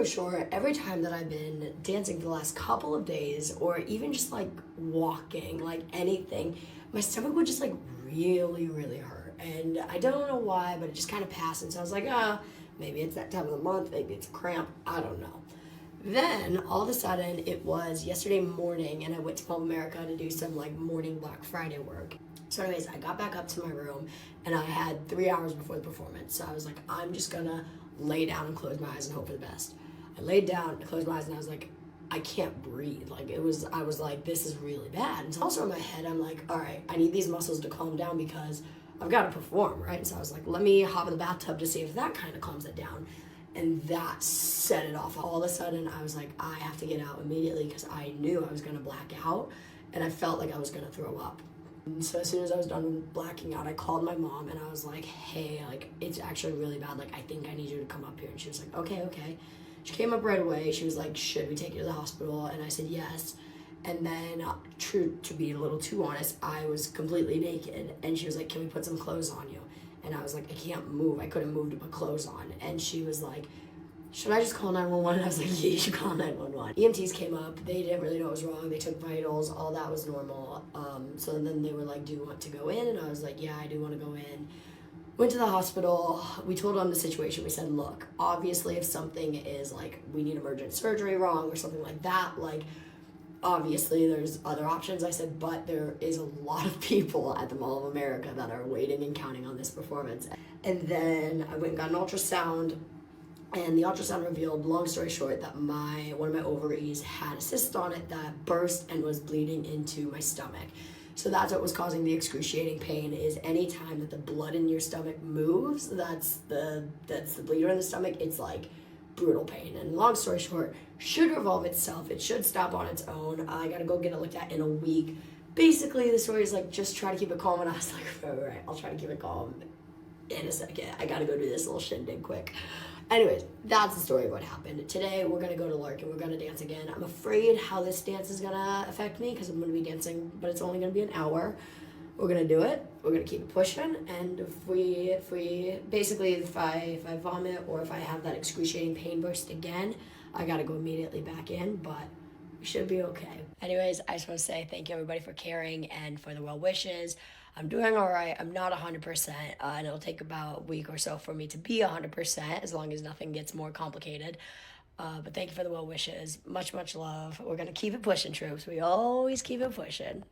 story short, every time that I've been dancing for the last couple of days, or even just like walking, like anything, my stomach would just like really, really hurt. And I don't know why, but it just kind of passed. And so I was like, maybe it's that time of the month, maybe it's a cramp, I don't know. Then all of a sudden it was yesterday morning and I went to Mall of America to do some like morning Black Friday work. So anyways, I got back up to my room and I had 3 hours before the performance. So I was like, I'm just gonna lay down and close my eyes and hope for the best. I laid down, closed my eyes, and I was like, I can't breathe. Like I was like, this is really bad. And so also in my head, I'm like, all right, I need these muscles to calm down because I've got to perform, right? And so I was like, let me hop in the bathtub to see if that kind of calms it down. And that set it off. All of a sudden, I was like, I have to get out immediately because I knew I was gonna black out and I felt like I was gonna throw up. And so as soon as I was done blacking out, I called my mom and I was like, hey, like it's actually really bad. Like I think I need you to come up here. And she was like, okay. She came up right away. She was like, should we take you to the hospital? And I said, yes. And then, true to be a little too honest, I was completely naked. And she was like, can we put some clothes on you? And I was like, I can't move. I couldn't move to put clothes on. And she was like, should I just call 911? And I was like, yeah, you should call 911. EMTs came up. They didn't really know what was wrong. They took vitals. All that was normal. So then they were like, do you want to go in? And I was like, yeah, I do want to go in. Went to the hospital. We told them the situation. We said, look, obviously if something is like, we need emergent surgery wrong or something like that, like, obviously there's other options. I said, but there is a lot of people at the Mall of America that are waiting and counting on this performance. And then I went and got an ultrasound, and the ultrasound revealed, long story short, that one of my ovaries had a cyst on it that burst and was bleeding into my stomach. So that's what was causing the excruciating pain, is any time that the blood in your stomach moves, that's the bleeder in the stomach, it's like brutal pain. And long story short, should resolve itself. It should stop on its own. I gotta go get it looked at in a week. Basically, the story is like, just try to keep it calm. And I was like, all right, I'll try to keep it calm in a second. I gotta go do this little shindig quick. Anyways, that's the story of what happened. Today, we're gonna go to Larkin. We're gonna dance again. I'm afraid how this dance is gonna affect me because I'm gonna be dancing, but it's only gonna be an hour. We're gonna do it. We're gonna keep it pushing. And if I vomit or if I have that excruciating pain burst again, I gotta go immediately back in, but we should be okay. Anyways, I just want to say thank you everybody for caring and for the well wishes. I'm doing all right. I'm not 100%, and it'll take about a week or so for me to be 100%, as long as nothing gets more complicated. But thank you for the well wishes. Much, much love. We're gonna keep it pushing, troops. We always keep it pushing.